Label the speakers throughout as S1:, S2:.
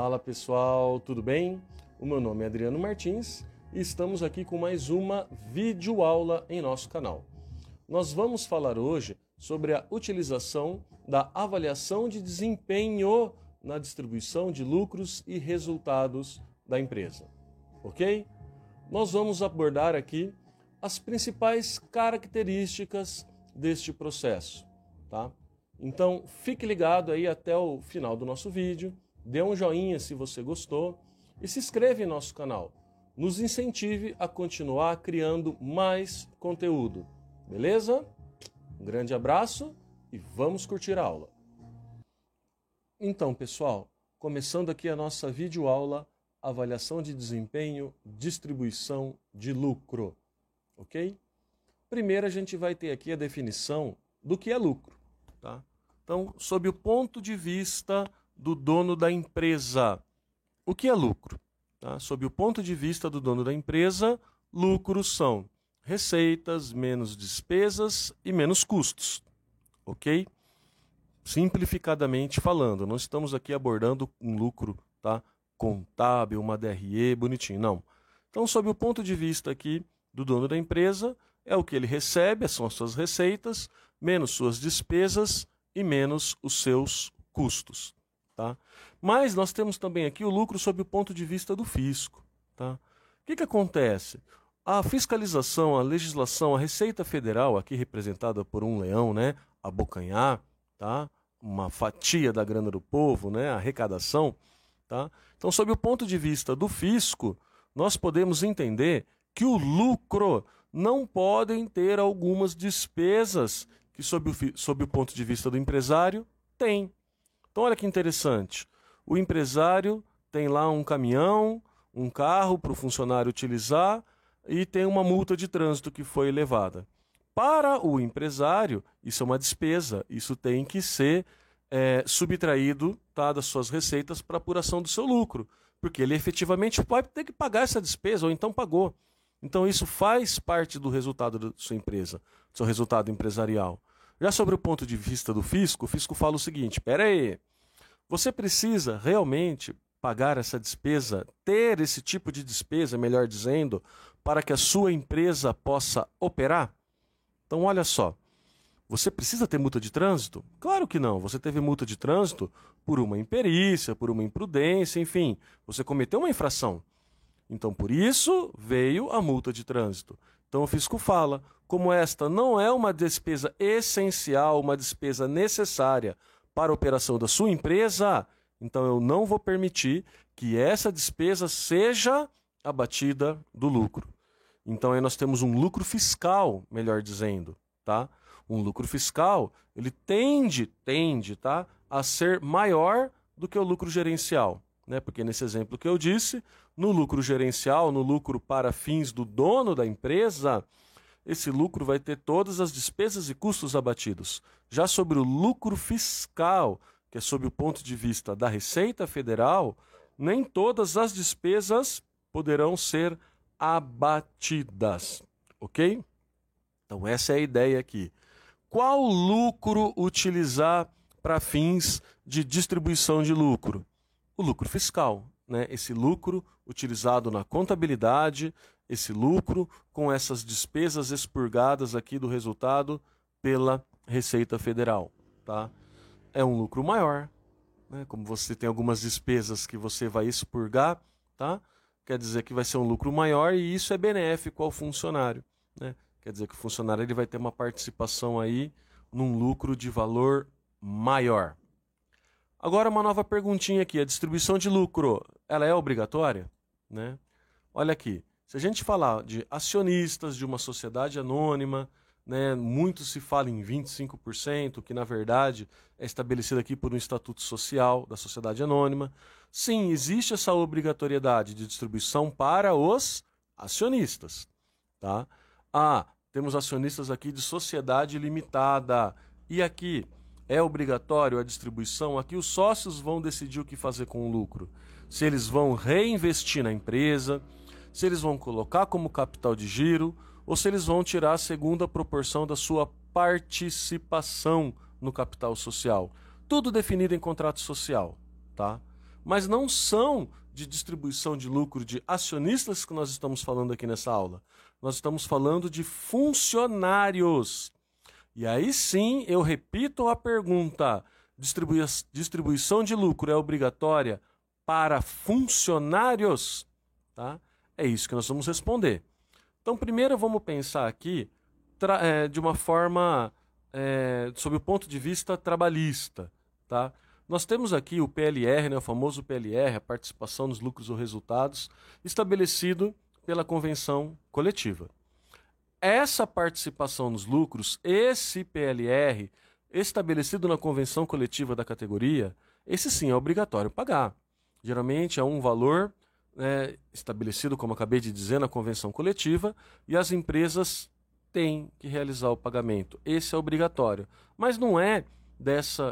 S1: Fala pessoal, tudo bem? O meu nome é Adriano Martins e estamos aqui com mais uma videoaula em nosso canal. Nós vamos falar hoje sobre a utilização da avaliação de desempenho na distribuição de lucros e resultados da empresa, ok? Nós vamos abordar aqui as principais características deste processo, tá? Então fique ligado aí até o final do nosso vídeo, dê um joinha se você gostou e se inscreva em nosso canal. Nos incentive a continuar criando mais conteúdo, beleza? Um grande abraço e vamos curtir a aula. Então, pessoal, começando aqui a nossa videoaula, avaliação de desempenho, distribuição de lucro, ok? Primeiro a gente vai ter aqui a definição do que é lucro, tá? Então, sob o ponto de vista do dono da empresa, o que é lucro? Tá? Sob o ponto de vista do dono da empresa, lucros são receitas menos despesas e menos custos, ok? Simplificadamente falando, não estamos aqui abordando um lucro, tá, contábil, uma DRE, bonitinho, não. Então, sob o ponto de vista aqui do dono da empresa, é o que ele recebe, são as suas receitas, menos suas despesas e menos os seus custos. Tá? Mas nós temos também aqui o lucro sob o ponto de vista do fisco. Tá? O que acontece? A fiscalização, a legislação, a Receita Federal, aqui representada por um leão, né, abocanhar, tá? Uma fatia da grana do povo, né, a arrecadação. Tá? Então, sob o ponto de vista do fisco, nós podemos entender que o lucro não podem ter algumas despesas que, sob o ponto de vista do empresário, tem. Então, olha que interessante. O empresário tem lá um caminhão, um carro para o funcionário utilizar e tem uma multa de trânsito que foi levada. Para o empresário, isso é uma despesa, isso tem que ser subtraído, tá, das suas receitas para apuração do seu lucro, porque ele efetivamente vai ter que pagar essa despesa ou então pagou. Então isso faz parte do resultado da sua empresa, do seu resultado empresarial. Já sobre o ponto de vista do fisco, o fisco fala o seguinte: espera aí, você precisa realmente pagar essa despesa, ter esse tipo de despesa, melhor dizendo, para que a sua empresa possa operar? Então olha só, você precisa ter multa de trânsito? Claro que não, você teve multa de trânsito por uma imperícia, por uma imprudência, enfim, você cometeu uma infração. Então, por isso, veio a multa de trânsito. Então, o fisco fala, como esta não é uma despesa essencial, uma despesa necessária para a operação da sua empresa, então eu não vou permitir que essa despesa seja abatida do lucro. Então, aí nós temos um lucro fiscal, melhor dizendo, tá? Um lucro fiscal, ele tende, tá, a ser maior do que o lucro gerencial. Né? Porque nesse exemplo que eu disse, no lucro gerencial, no lucro para fins do dono da empresa, esse lucro vai ter todas as despesas e custos abatidos. Já sobre o lucro fiscal, que é sob o ponto de vista da Receita Federal, nem todas as despesas poderão ser abatidas, ok? Então essa é a ideia aqui. Qual lucro utilizar para fins de distribuição de lucro? O lucro fiscal, né? Esse lucro utilizado na contabilidade, esse lucro com essas despesas expurgadas aqui do resultado pela Receita Federal, tá? É um lucro maior, né? Como você tem algumas despesas que você vai expurgar, tá? Quer dizer que vai ser um lucro maior e isso é benéfico ao funcionário, né? Quer dizer que o funcionário ele vai ter uma participação aí num lucro de valor maior. Agora uma nova perguntinha aqui, a distribuição de lucro, ela é obrigatória? Né? Olha aqui, se a gente falar de acionistas de uma sociedade anônima, né, muito se fala em 25%, que na verdade é estabelecido aqui por um estatuto social da sociedade anônima. Sim, existe essa obrigatoriedade de distribuição para os acionistas. Tá? Temos acionistas aqui de sociedade limitada, e aqui é obrigatório a distribuição? Aqui os sócios vão decidir o que fazer com o lucro. Se eles vão reinvestir na empresa, se eles vão colocar como capital de giro, ou se eles vão tirar a segunda proporção da sua participação no capital social. Tudo definido em contrato social, tá? mas não são de distribuição de lucro de acionistas que nós estamos falando aqui nessa aula. Nós estamos falando de funcionários. E aí sim, eu repito a pergunta: distribuição de lucro é obrigatória para funcionários? Tá? É isso que nós vamos responder. Então, primeiro vamos pensar aqui de uma forma, sob o ponto de vista trabalhista. Tá? Nós temos aqui o PLR, né, o famoso PLR, a participação nos lucros ou resultados, estabelecido pela convenção coletiva. Essa participação nos lucros, esse PLR, estabelecido na convenção coletiva da categoria, esse sim é obrigatório pagar. Geralmente é um valor estabelecido, como acabei de dizer, na convenção coletiva, e as empresas têm que realizar o pagamento. Esse é obrigatório. Mas não é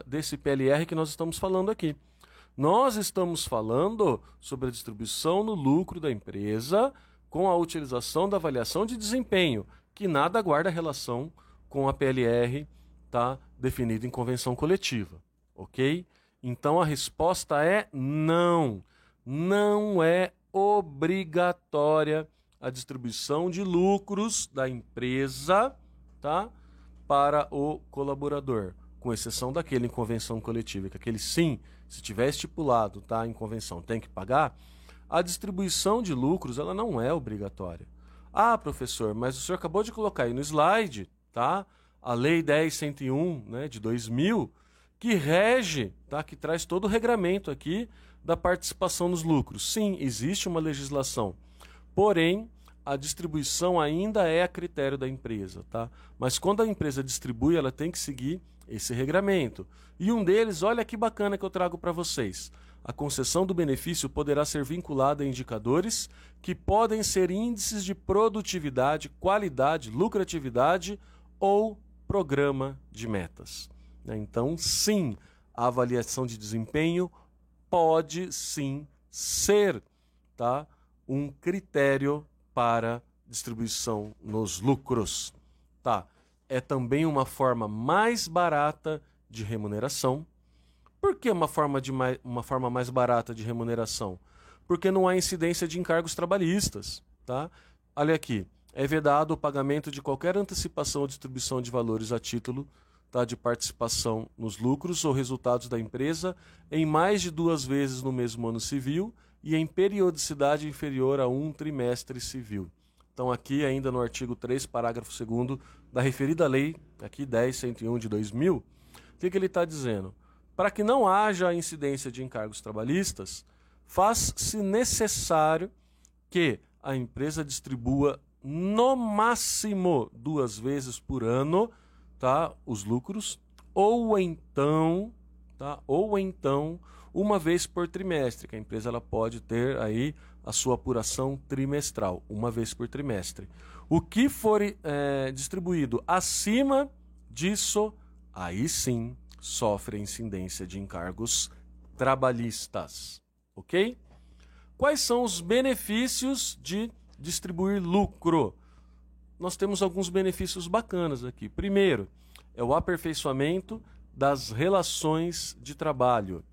S1: desse PLR que nós estamos falando aqui. Nós estamos falando sobre a distribuição no lucro da empresa com a utilização da avaliação de desempenho, que nada guarda relação com a PLR, tá, definida em convenção coletiva, ok? Então a resposta é não. Não é obrigatória a distribuição de lucros da empresa, tá, para o colaborador, com exceção daquele em convenção coletiva, que aquele sim, se tiver estipulado, tá, em convenção, tem que pagar. A distribuição de lucros, ela não é obrigatória. Ah, professor, mas o senhor acabou de colocar aí no slide, tá, a Lei 10.101, né, de 2000, que rege, tá, que traz todo o regramento aqui da participação nos lucros. Sim, existe uma legislação, porém, a distribuição ainda é a critério da empresa, tá? Mas quando a empresa distribui, ela tem que seguir esse regramento. E um deles, olha que bacana que eu trago para vocês. A concessão do benefício poderá ser vinculada a indicadores que podem ser índices de produtividade, qualidade, lucratividade ou programa de metas. Então, sim, a avaliação de desempenho pode sim ser, tá, um critério para distribuição nos lucros. Tá? É também uma forma mais barata de remuneração. Por que uma forma mais barata de remuneração? Porque não há incidência de encargos trabalhistas. Tá? Olha aqui, é vedado o pagamento de qualquer antecipação ou distribuição de valores a título, tá, de participação nos lucros ou resultados da empresa em mais de 2 vezes no mesmo ano civil e em periodicidade inferior a 1 trimestre civil. Então aqui ainda no artigo 3, parágrafo 2º da referida lei, aqui 10.101 de 2000, o que ele está dizendo? Para que não haja incidência de encargos trabalhistas, faz-se necessário que a empresa distribua no máximo 2 vezes por ano, tá, os lucros, ou então, uma vez por trimestre, que a empresa ela pode ter aí a sua apuração trimestral, uma vez por trimestre. O que for distribuído acima disso, aí sim sofre a incidência de encargos trabalhistas, ok? Quais são os benefícios de distribuir lucro? Nós temos alguns benefícios bacanas aqui. Primeiro, é o aperfeiçoamento das relações de trabalho.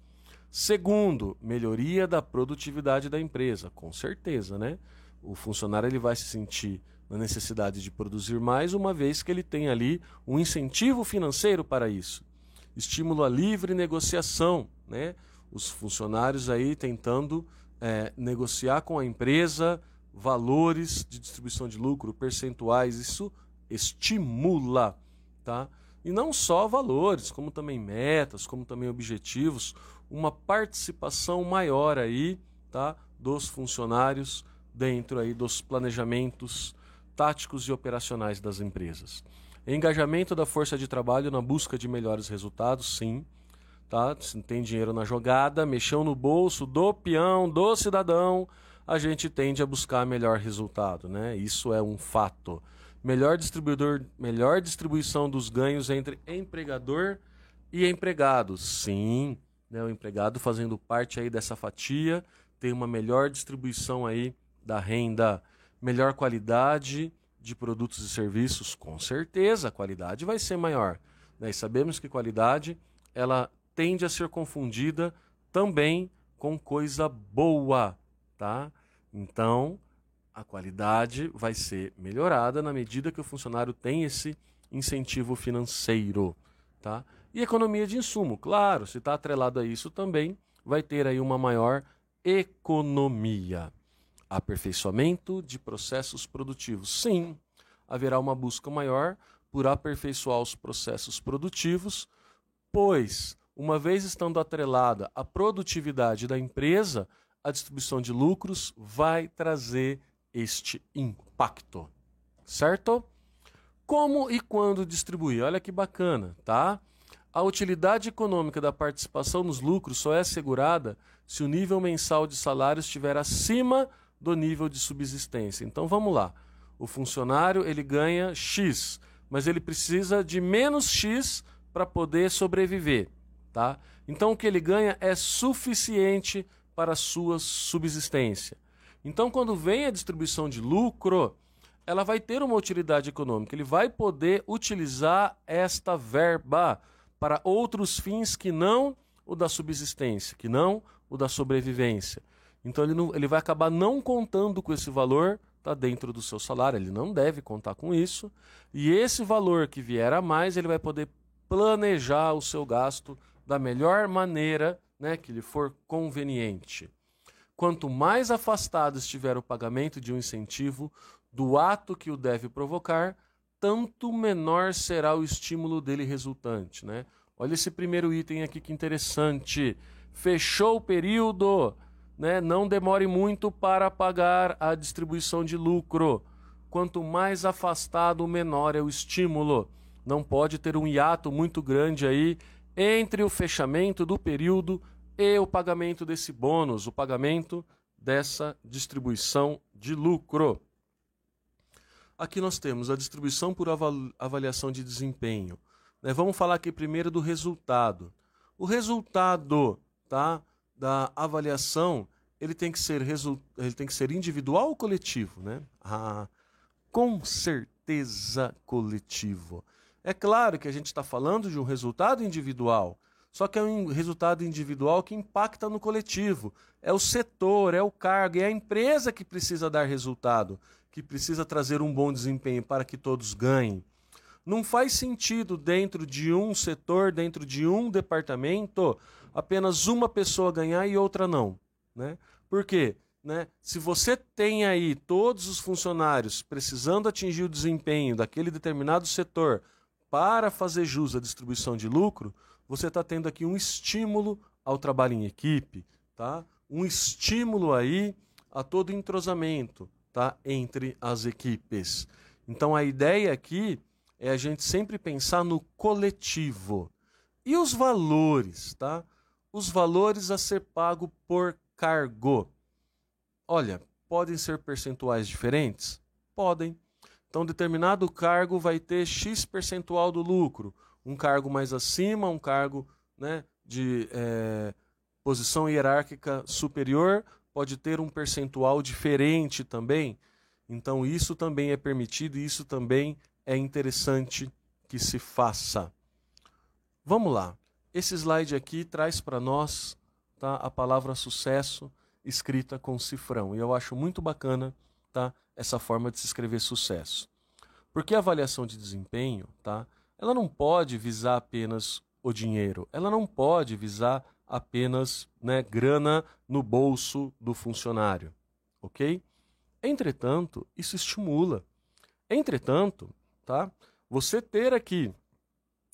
S1: Segundo, melhoria da produtividade da empresa, com certeza, né? O funcionário ele vai se sentir na necessidade de produzir mais, uma vez que ele tem ali um incentivo financeiro para isso. Estímulo à livre negociação, né? Os funcionários aí tentando negociar com a empresa valores de distribuição de lucro, percentuais, isso estimula, tá? E não só valores, como também metas, como também objetivos, uma participação maior aí, tá, dos funcionários dentro aí dos planejamentos táticos e operacionais das empresas. Engajamento da força de trabalho na busca de melhores resultados, sim, tá? Se tem dinheiro na jogada, mexeu no bolso do peão, do cidadão, a gente tende a buscar melhor resultado, né? Isso é um fato. Melhor distribuição dos ganhos entre empregador e empregado. Sim, né? O empregado fazendo parte aí dessa fatia tem uma melhor distribuição aí da renda, melhor qualidade de produtos e serviços, com certeza a qualidade vai ser maior, né? E sabemos que qualidade ela tende a ser confundida também com coisa boa, tá? Então, a qualidade vai ser melhorada na medida que o funcionário tem esse incentivo financeiro, tá? E economia de insumo, claro, se está atrelado a isso também, vai ter aí uma maior economia. Aperfeiçoamento de processos produtivos. Sim, haverá uma busca maior por aperfeiçoar os processos produtivos, pois, uma vez estando atrelada à produtividade da empresa, a distribuição de lucros vai trazer este impacto, certo? Como e quando distribuir? Olha que bacana, tá? A utilidade econômica da participação nos lucros só é assegurada se o nível mensal de salário estiver acima do nível de subsistência. Então vamos lá. O funcionário ele ganha X, mas ele precisa de menos X para poder sobreviver, tá? Então o que ele ganha é suficiente para a sua subsistência. Então quando vem a distribuição de lucro, ela vai ter uma utilidade econômica. Ele vai poder utilizar esta verba para outros fins que não o da subsistência, que não o da sobrevivência. Então ele vai acabar não contando com esse valor, tá dentro do seu salário, ele não deve contar com isso, e esse valor que vier a mais, ele vai poder planejar o seu gasto da melhor maneira, né, que lhe for conveniente. Quanto mais afastado estiver o pagamento de um incentivo do ato que o deve provocar, tanto menor será o estímulo dele resultante, né? Olha esse primeiro item aqui que interessante. Fechou o período, né? Não demore muito para pagar a distribuição de lucro. Quanto mais afastado, menor é o estímulo. Não pode ter um hiato muito grande aí entre o fechamento do período e o pagamento desse bônus, o pagamento dessa distribuição de lucro. Aqui nós temos a distribuição por avaliação de desempenho. Vamos falar aqui primeiro do resultado. O resultado, tá, da avaliação, ele tem que ser individual ou coletivo, né? Com certeza coletivo. É claro que a gente está falando de um resultado individual, só que é um resultado individual que impacta no coletivo. É o setor, é o cargo, é a empresa que precisa dar resultado, que precisa trazer um bom desempenho para que todos ganhem. Não faz sentido dentro de um setor, dentro de um departamento, apenas uma pessoa ganhar e outra não, né? Por quê? Se você tem aí todos os funcionários precisando atingir o desempenho daquele determinado setor para fazer jus à distribuição de lucro, você está tendo aqui um estímulo ao trabalho em equipe, tá? Um estímulo aí a todo entrosamento, tá? Entre as equipes. Então a ideia aqui é a gente sempre pensar no coletivo. E os valores, tá? Os valores a ser pago por cargo. Olha, podem ser percentuais diferentes? Podem. Então, determinado cargo vai ter X percentual do lucro. Um cargo mais acima, um cargo, né, de posição hierárquica superior, pode ter um percentual diferente também. Então, isso também é permitido e isso também é interessante que se faça. Vamos lá. Esse slide aqui traz para nós, tá, a palavra sucesso escrita com cifrão. E eu acho muito bacana, tá, essa forma de se escrever sucesso. Porque a avaliação de desempenho, tá, ela não pode visar apenas o dinheiro. Ela não pode visar apenas, né, grana no bolso do funcionário. Ok? Entretanto, isso estimula. Entretanto, tá, você ter aqui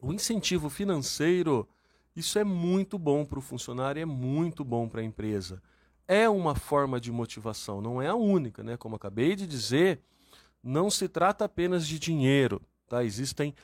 S1: o incentivo financeiro, isso é muito bom para o funcionário, é muito bom para a empresa. É uma forma de motivação, não é a única, né? Como acabei de dizer, não se trata apenas de dinheiro, tá? Existem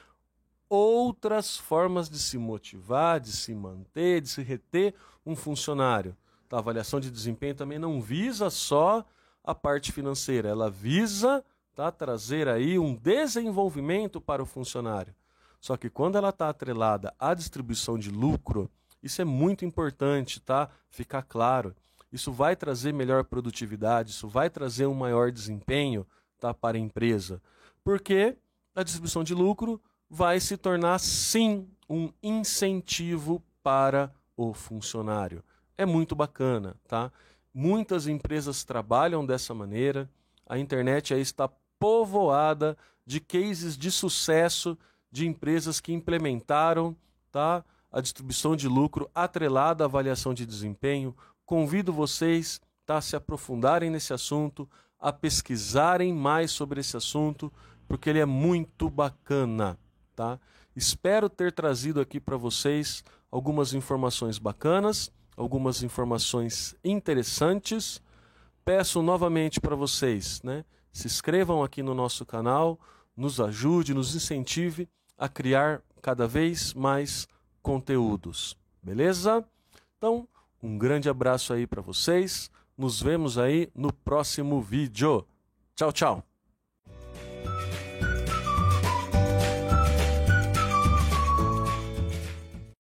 S1: outras formas de se motivar, de se manter, de se reter um funcionário. Tá? A avaliação de desempenho também não visa só a parte financeira, ela visa, tá, trazer aí um desenvolvimento para o funcionário. Só que quando ela está atrelada à distribuição de lucro, isso é muito importante, tá? Ficar claro. Isso vai trazer melhor produtividade, isso vai trazer um maior desempenho, tá, para a empresa. Porque a distribuição de lucro vai se tornar, sim, um incentivo para o funcionário. é muito bacana, tá? Muitas empresas trabalham dessa maneira, a internet aí está povoada de cases de sucesso de empresas que implementaram, tá, a distribuição de lucro atrelada à avaliação de desempenho. Convido vocês, tá, a se aprofundarem nesse assunto, a pesquisarem mais sobre esse assunto, porque ele é muito bacana, tá? Espero ter trazido aqui para vocês algumas informações bacanas, algumas informações interessantes. Peço novamente para vocês, né, se inscrevam aqui no nosso canal, nos ajude, nos incentive a criar cada vez mais conteúdos, beleza? Então, um grande abraço aí para vocês, nos vemos aí no próximo vídeo. Tchau, tchau!